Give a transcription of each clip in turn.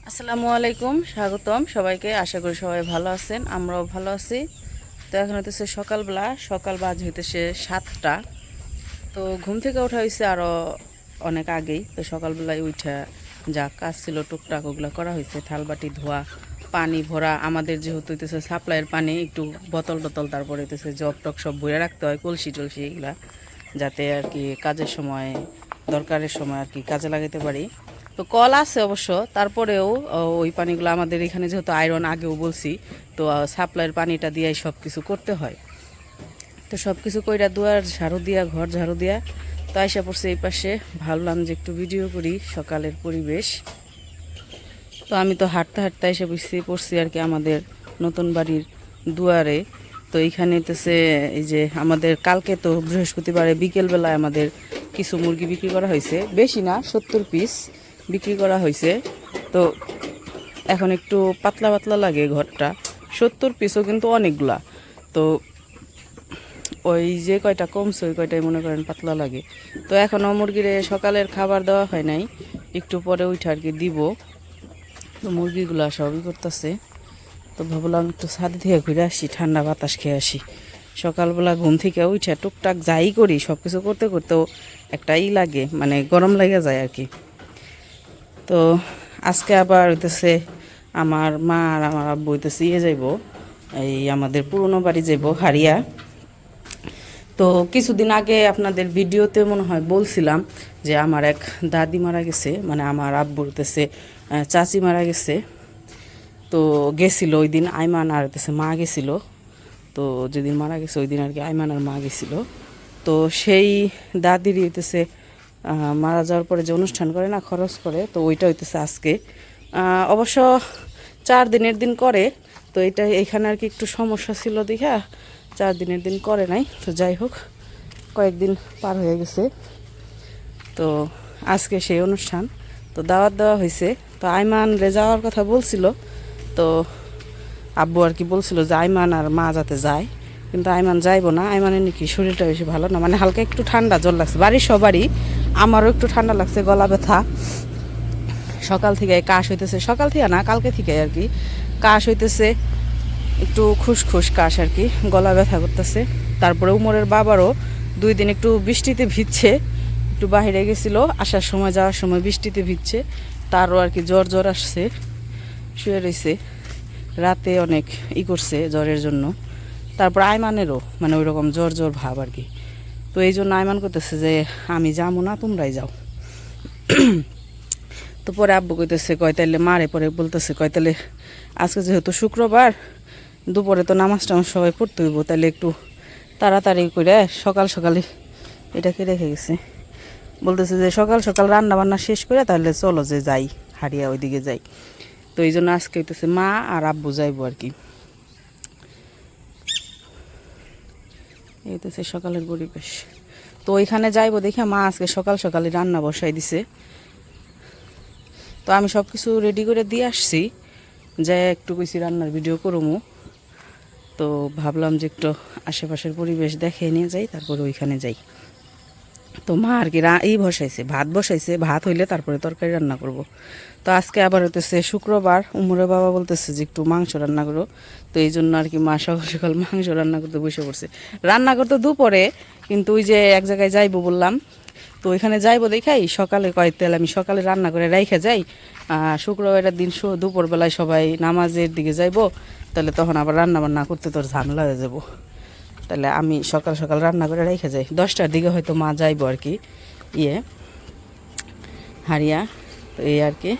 আসসালামু আলাইকুম, স্বাগতম সবাইকে। আশা করি সবাই ভালো আছেন, আমরাও ভালো আছি। তো এখন হইতেছে সকালবেলা, সকাল বাজে হইতেছে 7টা। তো ঘুম থেকে ওঠা হয়েছে আরও অনেক আগেই। তো সকালবেলায় উঠা যা কাজ ছিল টুকটাক ওগুলো করা হয়েছে, থালবাটি ধোয়া, পানি ভরা। আমাদের যেহেতু হইতেছে সাপ্লাইয়ের পানি, একটু বোতল টোতল, তারপরে হইতেছে জগ টক সব ভরে রাখতে হয়, কলসি টলসি এগুলা, যাতে আর কি কাজের সময়, দরকারের সময় আর কি কাজে লাগাতে পারি। তো কল আছে অবশ্য, তারপরেও ওই পানিগুলো আমাদের এখানে যেহেতু আয়রন, আগেও বলছি, তো সাপ্লাইয়ের পানিটা দিয়েই সব কিছু করতে হয়। তো সব কিছু কইরা দুয়ার ঝাড়ু দিয়া, ঘর ঝাড়ু দিয়া, তো আইসা পড়ছে এই পাশে। ভাবলাম যে একটু ভিডিও করি সকালের পরিবেশ। তো আমি তো হাঁটতে হাঁটতে এসে পড়ছি আর কি আমাদের নতুন বাড়ির দুয়ারে। তো এইখানে হইতেছে এই যে আমাদের কালকে তো বৃহস্পতিবারে বিকেলবেলায় আমাদের কিছু মুরগি বিক্রি করা হয়েছে, বেশি না, 70 পিস বিক্রি করা হয়েছে। তো এখন একটু পাতলা পাতলা লাগে ঘরটা, 70 পিসও কিন্তু অনেকগুলা। তো ওই যে কয়টা কমছে ওই কয়টাই মনে করেন পাতলা লাগে। তো এখনও মুরগিরে সকালের খাবার দেওয়া হয় নাই, একটু পরে উঠে আর কি দিব। তো মুরগিগুলো সবই করতেছে। তো ভাবলাম একটু ছাদ থেকে ঘুরে আসি, ঠান্ডা বাতাস খেয়ে আসি। সকালবেলা ঘুম থেকে উঠে টুকটাক যাই করি, সব কিছু করতে করতেও একটা লাগে, মানে গরম লেগে যায় আর কি। তো আজকে আবার হইতেছে আমার মা আর আমার আব্বু হইতেছে যাইব, এই আমাদের পুরনো বাড়ি যাইব, হারিয়া। তো কিছুদিন আগে আপনাদের ভিডিওতে মনে হয় বলছিলাম যে আমার এক দাদি মারা গেছে, মানে আমার আব্বুর হইতেছে চাচি মারা গেছে। তো গেছিল ওই দিন আইমান আর হইতেছে মা গেছিল। তো যেদিন মারা গেছে ওই দিন আর কি আইমান আর মা গেছিল। তো সেই দাদির হইতেছে মারা যাওয়ার পরে যে অনুষ্ঠান করে না, খরচ করে, তো ওইটা হইতেছে আজকে। অবশ্য 4 দিনের দিন করে। তো এটা এখানে আর কি একটু সমস্যা ছিল দেখা 4 দিনের দিন করে নাই। তো যাই হোক, কয়েকদিন পার হয়ে গেছে। তো আজকে সেই অনুষ্ঠান, তো দাওয়াত দেওয়া হয়েছে। তো আইমান রে যাওয়ার কথা বলছিল, তো আব্বু আর কি বলছিল যে আইমান আর মা যাতে যায়, কিন্তু আইমান যাইবো না। আইমানের নাকি শরীরটা বেশি ভালো না, মানে হালকা একটু ঠান্ডা জ্বর লাগছে, বাড়ির সবারই, আমারও একটু ঠান্ডা লাগছে, গলা ব্যথা, সকাল থেকে কাশ হইতেছে, সকাল থেকে না কালকে থেকে আর কি কাশ হইতেছে, একটু খুসখুস কাশ আর কি, গলা ব্যথা করতেছে। তারপরে উমরের বাবারও 2 দিন একটু বৃষ্টিতে ভিজছে, একটু বাহিরে গেছিল, আসার সময় যাওয়ার সময় বৃষ্টিতে ভিজছে, তারও আর কি জ্বর জ্বর আসছে, শুয়ে রয়েছে, রাতে অনেক করছে জ্বরের জন্য। তারপর আইমানেরও মানে ওই রকম জ্বর জ্বর ভাব আর কি। তো এই জন্য আইমান করতেছে যে আমি যাবো না, তোমরাই যাও। তো পরে আব্বু কইতেছে, কয় তাইলে মারে পরে বলতেছে, কয় তাইলে আজকে যেহেতু শুক্রবার, দুপুরে তো নামাজ টামাজ সবাই পড়তে হইব, তাহলে একটু তাড়াতাড়ি করে সকাল সকালে এটাকে রেখে গেছে। বলতেছে যে সকাল সকাল রান্না বান্না শেষ করে তাহলে চলো যে যাই, হারিয়া ওইদিকে যাই। তো এই জন্য আজকে হইতেছে মা আর আব্বু যাইবো আর কি। এই হইতেছে সকালের পরিবেশ। তো ওইখানে যাইবো দেখে মা আজকে সকাল সকালে রান্না বসাই দিছে। তো আমি সব কিছু রেডি করে দিয়ে আসছি, যে একটু কইছি রান্নার ভিডিও করবো। তো ভাবলাম যে একটু আশেপাশের পরিবেশ দেখে নিয়ে যাই, তারপরে ওইখানে যাই। তো মা আর কি এই বসাইছে, ভাত বসাইছে, ভাত হইলে তারপরে তরকারি রান্না করব। তো আজকে আবার হইতেছে শুক্রবার, উমরের বাবা বলতেছে যে একটু মাংস রান্না করো। তো এই জন্য আর কি মা সকাল সকাল মাংস রান্না করতে বসে পড়ছে। রান্না করতে দুপুরে, কিন্তু ওই যে এক জায়গায় যাইবো বললাম, তো ওইখানে যাইবো দেখাই সকালে, কয় তেল আমি সকালে রান্না করে রাইখে যাই, শুক্রবারের দিন দুপুরবেলায় সবাই নামাজের দিকে যাইবো, তাহলে তখন আবার রান্না বান্না করতে তোর ঝামেলা হয়ে যাবো। তাহলে আমি সকাল সকাল রান্না করে রেখে যাই, 10টার দিকে হয়তো মা যাইবো আর কি হারিয়া। তো এই আর কি।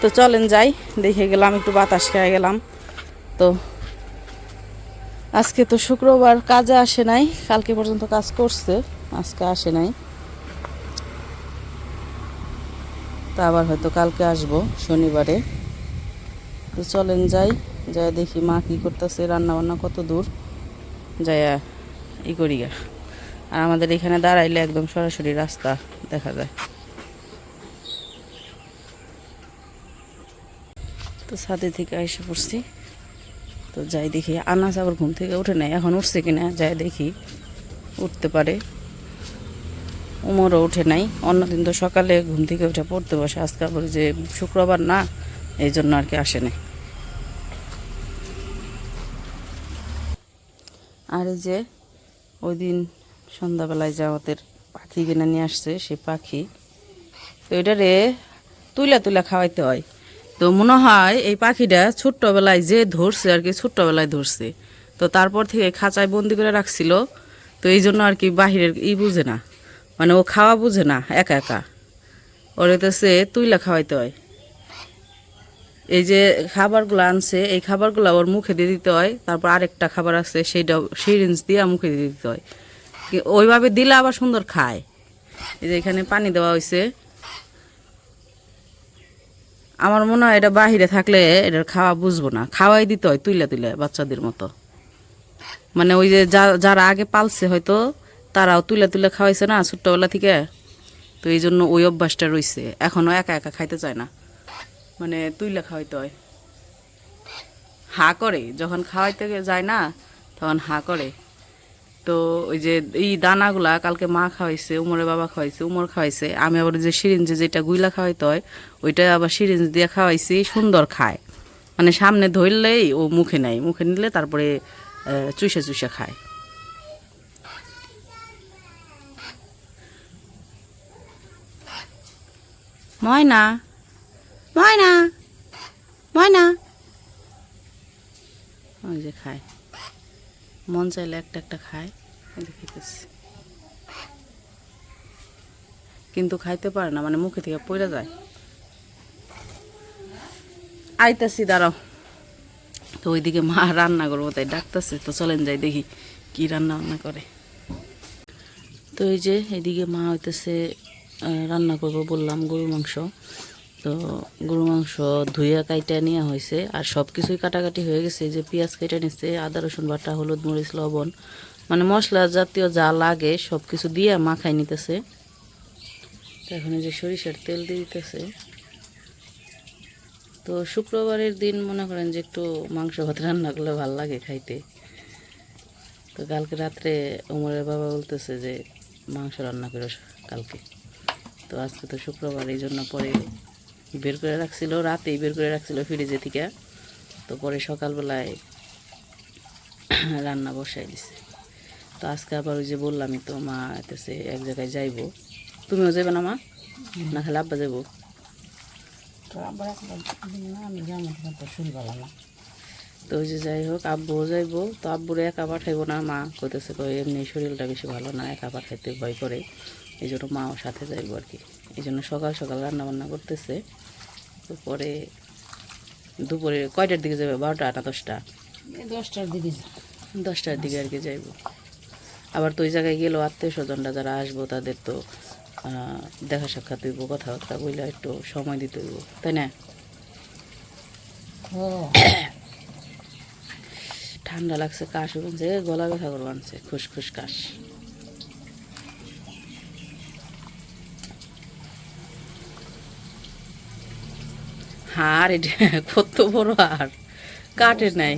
তো চলেন যাই, দেখে গেলাম, একটু বাতাস খেয়ে গেলাম। তো আজকে তো শুক্রবার, কাজে আসে নাই, কালকে পর্যন্ত কাজ করছে, আজকে আসে নাই। তা আবার হয়তো কালকে আসবো শনিবারে। তো চলেন যাই, যাই দেখি মা কী করতেছে, রান্না বান্না কত দূর যাই করি গা। আর আমাদের এখানে দাঁড়াইলে একদম সরাসরি রাস্তা দেখা যায়। তো ছাদে থেকে এসে পড়ছি। তো যাই দেখি, আনাজ আবার ঘুম থেকে উঠে নাই, এখন উঠছে কিনা যাই দেখি, উঠতে পারে। উমরও উঠে নাই, অন্যদিন তো সকালে ঘুম থেকে উঠে পড়তে বসে, আজকে আবার যে শুক্রবার না, এই জন্য আর কি আসেনি। আর এই যে ওই দিন সন্ধ্যাবেলায় যে আমাদের পাখি কিনে নিয়ে আসছে, সেই পাখি তো এটা রে তুইলা তুইলা খাওয়াইতে হয়। তো মনে হয় এই পাখিটা ছোট্টবেলায় যে ধরছে আর কি, ছোট্টবেলায় ধরছে, তো তারপর থেকে খাঁচায় বন্দি করে রাখছিল। তো এই জন্য আর কি বাহিরের বুঝে না, মানে ও খাওয়া বুঝে না, একা একা ওর হইতেছে তুইলা খাওয়াইতে হয়। এই যে খাবারগুলো আনছে, এই খাবারগুলো ওর মুখে দিয়ে দিতে হয়, তারপর আরেকটা খাবার আছে সেইটাও সিরিঞ্জ দিয়ে মুখে দিয়ে দিতে হয়। ওইভাবে দিলে আবার সুন্দর খায়। এই যে এখানে পানি দেওয়া হয়েছে। আমার মনে হয় এটা বাহিরে থাকলে এটার খাওয়া বুঝবো না, খাওয়াই দিতে হয় তুইলা তুইলা বাচ্চাদের মতো। মানে ওই যে যারা আগে পালছে হয়তো তারাও তুইলা তুইলা খাওয়াইছে না ছোট্টবেলা থেকে, তো এই জন্য ওই অভ্যাসটা রয়েছে। এখনও একা একা খাইতে চায় না, মানে তুইলা খাওয়াইতে হয়। হা করে যখন খাওয়াইতে যায় না তখন হা করে। তো ওই যে এই দানাগুলা কালকে মা খাওয়াইছে, উমরের বাবা খাওয়াইছে, উমর খাওয়াইছে, আমি আবার যে সিরিঞ্জে যেটা গুইলা খাওয়াইতে হয় ওইটা আবার সিরিঞ্জ দিয়ে খাওয়াইছি, সুন্দর খায়। মানে সামনে ধরলেই ও মুখে নেয়, মুখে নিলে তারপরে চুষে চুষে খায়। ময়না, ময়না, ময়না, ওই যে খায়, মন চাইলে একটা একটা খায়, দেখিতেছি কিন্তু খাইতে পারে না, মানে মুখে থেকে পড়ে যায়। আইতাছি দাঁড়াও। তো ওইদিকে মা রান্না করবো তাই ডাকতেছে, তো চলেন যাই দেখি কি রান্না বান্না করে। তো এই যে এদিকে মা হইতেছে রান্না করবো বললাম গরু মাংস। তো গরু মাংস ধুইয়া কাইটা নেওয়া হয়েছে, আর সব কিছুই কাটাকাটি হয়ে গেছে। যে পেঁয়াজ কেটে নিচ্ছে, আদা রসুন বাটা, হলুদ মরিচ লবণ, মানে মশলা জাতীয় যা লাগে সব কিছু দিয়ে মাখাই নিতেছে। তো এখন এই যে সরিষার তেল দিয়ে দিতেছে। তো শুক্রবারের দিন মনে করেন যে একটু মাংস ভাত রান্না করলে ভালো লাগে খাইতে। তো কালকে রাত্রে উমরের বাবা বলতেছে যে মাংস রান্না করো কালকে। তো আজকে তো শুক্রবার, এই জন্য পরে বের করে রাখছিল, রাতেই বের করে রাখছিল ফ্রিজে থেকে। তো পরে সকালবেলায় রান্না বসাই দিছে। তো আজকে আবার ওই যে বললামই তো মা এতেছে এক জায়গায় যাইবো। তুমিও যাবে না মা? না খালি আব্বা যাবো? তো ওই যে যাই হোক আব্বুও যাইবো। তো আব্বুরে একা পাঠাইবো না, মা কইতেছে এমনি শরীরটা বেশি ভালো না, একা পাঠাইতে ভয় করে, এই জন্য মাও সাথে যাইবো আর কি। এই জন্য সকাল সকাল রান্না বান্না করতেছে। তো পরে দুপুরে কয়টার দিকে যাবে? 12টা না 10টা? 10টার দিকে। 10টার দিকে আর কি যাইবো। আবার তো ওই জায়গায় গেলেও আত্মীয় স্বজনরা যারা আসবো তাদের তো দেখা সাক্ষাৎ হইব, কথাবার্তা বইলে একটু সময় দিতে হইব, তাই না? ঠান্ডা লাগছে, কাশ উঠছে, গলা ব্যথা করে আনছে, খুশখুশ কাশ। হার এটা কত বড় হার, কাটে নাই।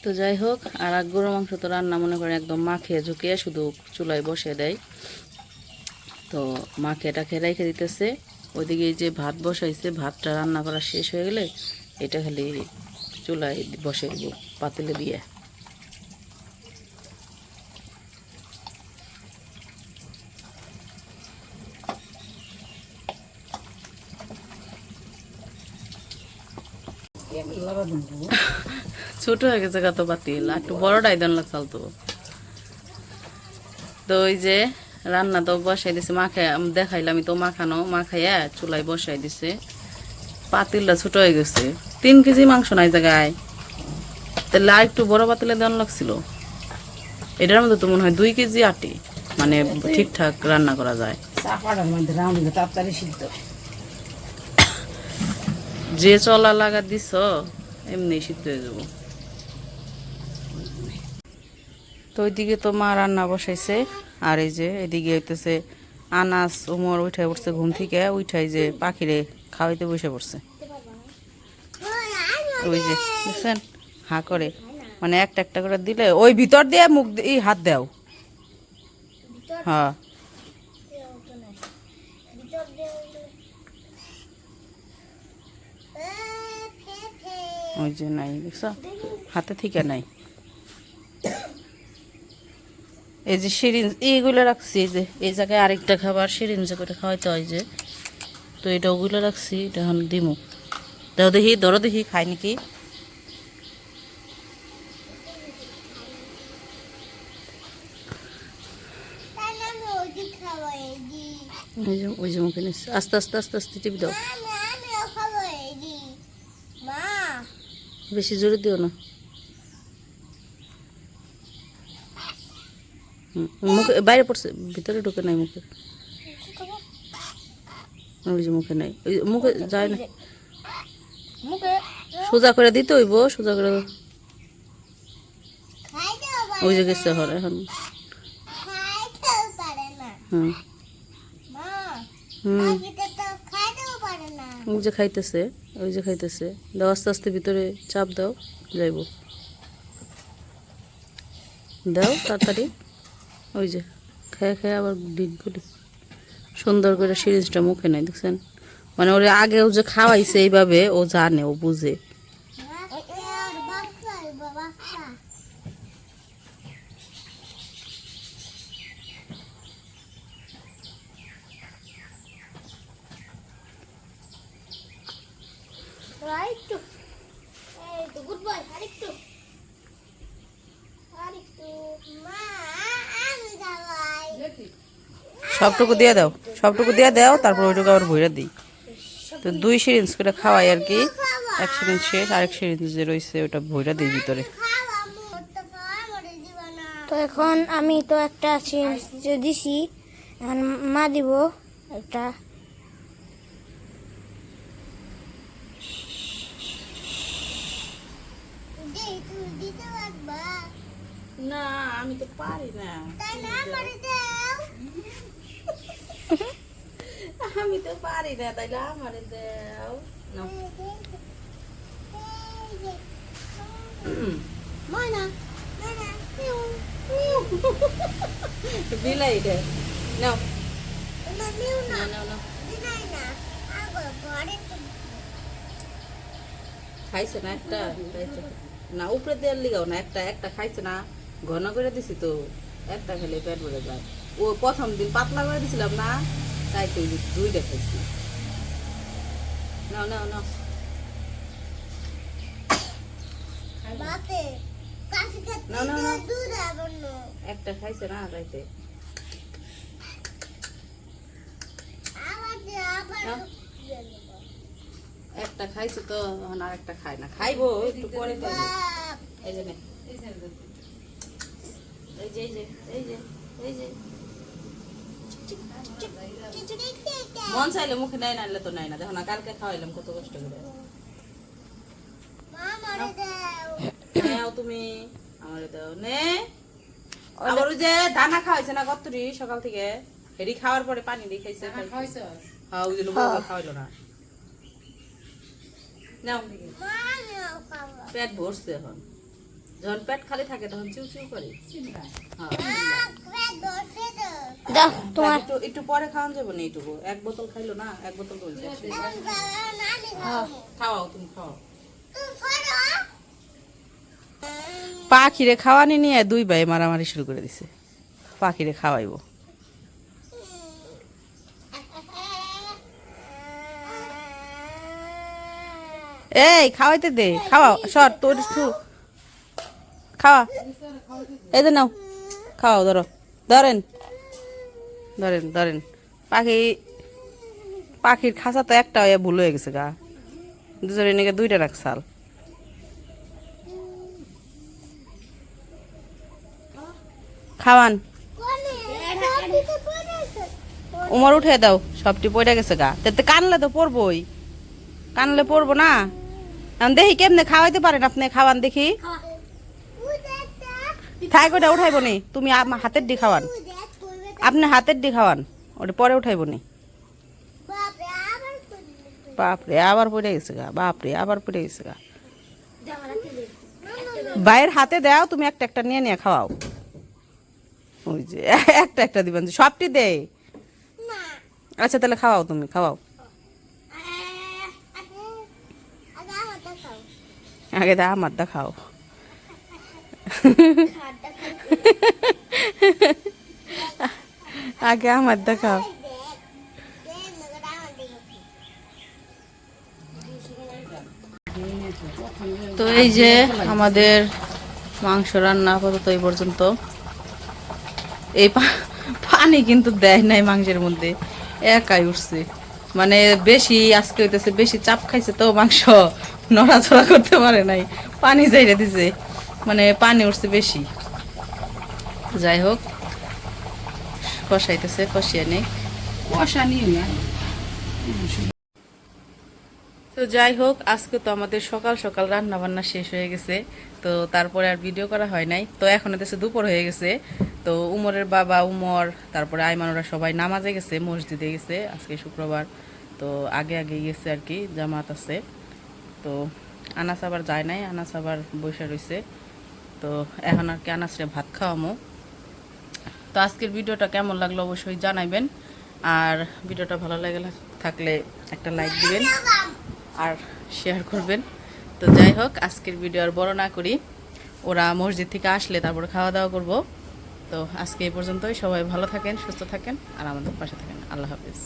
তো যাই হোক, আর এক গরু মাংস তো রান্না মনে করেন একদম মাখিয়ে ঝুঁকিয়ে শুধু চুলায় বসে দেয়। তো মাকে এটা খেয়ে রেখে দিতেছে। ওইদিকে যে ভাত বসাইছে, ভাতটা রান্না করা শেষ হয়ে গেলে এটা খালি চুলায় বসে দিব পাতিলে দিয়ে। ছোট হয়ে গেছে কত পাতিল, একটু বড়টাই দেন চালতো। তো ওই যে রান্না তো বসাই দিছে, মাখাই দেখাইলাম তো মাখানো, মাখাইয়া চুলায় বসাই দিছে। পাতিলটা ছোট হয়ে গেছে, 3 কেজি মাংস নাই জায়গায়, তাহলে আর একটু বড় পাতিলে দেওয়ান লাগছিল। এটার মধ্যে তো মনে হয় 2 কেজি আটি, মানে ঠিকঠাক রান্না করা যায়। যে চলা লাগা দিছ এমনি সিদ্ধ হয়ে যাব। তো ওইদিকে তো মা রান্না বসাইছে, আর এই যে এদিকে হইতেছে আনাস উমর উঠাই পড়ছে ঘুম থেকে, উঠাই যে পাখিরে খাওয়াইতে বসে পড়ছে। ওই যে বুঝছেন হা করে, মানে একটা একটা করে দিলে ওই ভিতর দিয়ে মুখ হাত দাও। হ্যাঁ ওই যে নাই দেখছ হাতে থেকে নাই। এই যে সিরিঞ্জ এইগুলো রাখছি, এই যে এই জায়গায় আরেকটা খাবার সিরিঞ্জে করে খাওয়াইতে হয় যে, তো এটা ওগুলো রাখছি, এটা এখন দিমু। দাও দেখি, ধরো দেখি খাই নাকি। ওই যে মুখে নিচ্ছে, আস্তে আস্তে আস্তে আস্তে টিপি দাও, বেশি জোরে দিও না। মুখে বাইরে পড়ছে, ভিতরে ঢুকে নাই মুখে। ওই যে মুখে নাই, ওই মুখে যায় না, সোজা করে দিতে হইব, সোজা করে। ওই যে গেছে হর এখন। হুম হুম ওই যে খাইতেছে, ওই যে খাইতেছে। দাও আস্তে আস্তে ভিতরে চাপ দাও, যাইব। দাও তাড়াতাড়ি। ওই যে খেয়ে খেয়ে আবার ডিগগুলি সুন্দর করে সিরিজটা মুখে নেয়, দেখছেন? মানে ওর আগেও যে খাওয়াইছে এইভাবে, ও জানে, ও বুঝে। সবটুকু দিয়ে দাও, সবটুকু দিয়ে দাও, তারপর ওইটুকু আবার ভইরা দিই। তো 2 সিরিঞ্জ করে খাওয়াই আর কি। 1 সিরিঞ্জ শেষ, আরেক সিরিঞ্জ যে রয়েছে ওটা ভইরা দিই ভিতরে। তো এখন আমি তো একটা সিরিঞ্জ দিছি, এখন মা দিব একটা। না আমি তো পারি না, আমি তো পারি না, তাইলে আমারে দাও। বিলাই রে, নাও নাও নাও। খাইছে না একটা, না উপরে দেওয়ার লিগাও না, একটা একটা খাইছে না, ঘন করে দিছি তো, একটা খেলে পেট ভরে যায়। ও প্রথম দিন পাতলা করে দিছিলাম না, তাই তো 2টা খাইছি। নাও নাও নাও। একটা খাইছে না তাইতে। একটা খাইছে তো, এখন আর একটা খাই না, খাইবো একটু পরে খাইবো। এই যে এই যে এই যে এই যে এই যে মন চাইলে মুখে নেয় না, তো নাই না, দেখো না কালকে খাওয়াইলাম কত কষ্ট করে। তুমি আমার দাও নে। আবার ওই যে দানা খাওয়াইছে না কতরি সকাল থেকে, হেরি খাওয়ার পরে পানি দিয়ে খাইছে। হ্যাঁ ওই যে খাওয়াইলো না। নাও, পেট ভরছে এখন, যখন পেট খালি থাকে তখন চিউ চিউ করে। একটু পরে খাওয়ান যাবো না, এইটুকু 1 বোতল খাইলো না, 1 বোতল খাওয়াও, তুমি খাও। পাখিরে খাওয়ানি নিয়ে 2 ভাই মারামারি শুরু করে দিছে, পাখিরে খাওয়াইবো। এই খাওয়াইতে দে, খাওয়া সর তোর খাওয়া। এই যে নাও খাওয়াও, ধরো, ধরেন ধরেন ধরেন। পাখির খাঁচা তো একটা হয়ে ভুল হয়ে গেছে গা, দুজনে নাকি 2টা রাখছাল। খাওয়ান, উমর উঠে দাও, সবটি পড়ে গেছে গা, তাতে কানলে তো পড়বই, কানলে পড়বো না। এখন দেখি কেমনে খাওয়াইতে পারেন আপনি, খাওয়ান দেখি। থাই ওটা উঠাইব নি, তুমি হাতের দি খাওয়ান, আপনি হাতের দি খাওয়ান, ওটা পরে উঠাইব নি। বাপরে আবার পড়ে গেছে গা, বাপরে আবার পড়ে গেছে গা। ভাইয়ের হাতে দাও, তুমি একটা একটা নিয়ে নিয়ে খাওয়াও। ওই যে একটা একটা দিবেন, সবটি দে। আচ্ছা তাহলে খাওয়াও, তুমি খাওয়াও। আগে দা আমার দা খাও। আগে আমার দা খাও। তো এই যে আমাদের মাংস রান্না আপাতত এই পর্যন্ত। এই পানি কিন্তু দেয় নাই মাংসের মধ্যে, একাই উঠছে। মানে বেশি আজকে হইতেছে, বেশি চাপ খাইছে তো মাংস, নড়াচড়া করতে পারে নাই, পানি যাইরে দিছে, মানে পানি উঠছে বেশি। যাই হোক, কষাইতেছে, কষিয়ে নেই। তো যাই হোক, আজকে তো আমাদের সকাল সকাল রান্না বান্না শেষ হয়ে গেছে। তো তারপরে আর ভিডিও করা হয় নাই। তো এখন হতেছে দুপুর হয়ে গেছে। তো উমরের বাবা উমর, তারপরে আইমানুরা সবাই নামাজে গেছে, মসজিদে গেছে, আজকে শুক্রবার। তো আগে আগে গেছে আর কি, জামাত আছে। তো আনাস আবার যায় নাই, আনাস আবার বসে রয়েছে। তো এখন আর কি আনাসরে ভাত খাওয়ামো। তো আজকের ভিডিওটা কেমন লাগলো অবশ্যই জানাইবেন। আর ভিডিওটা ভালো লাগে থাকলে একটা লাইক দিবেন আর শেয়ার করবেন। তো যাই হোক, আজকের ভিডিও আর বড় না করি, ওরা মসজিদ থেকে আসলে তারপরে খাওয়া দাওয়া করব। তো আজকে এই পর্যন্তই। সবাই ভালো থাকেন, সুস্থ থাকেন আর আমাদের পাশে থাকেন। আল্লাহ হাফিজ।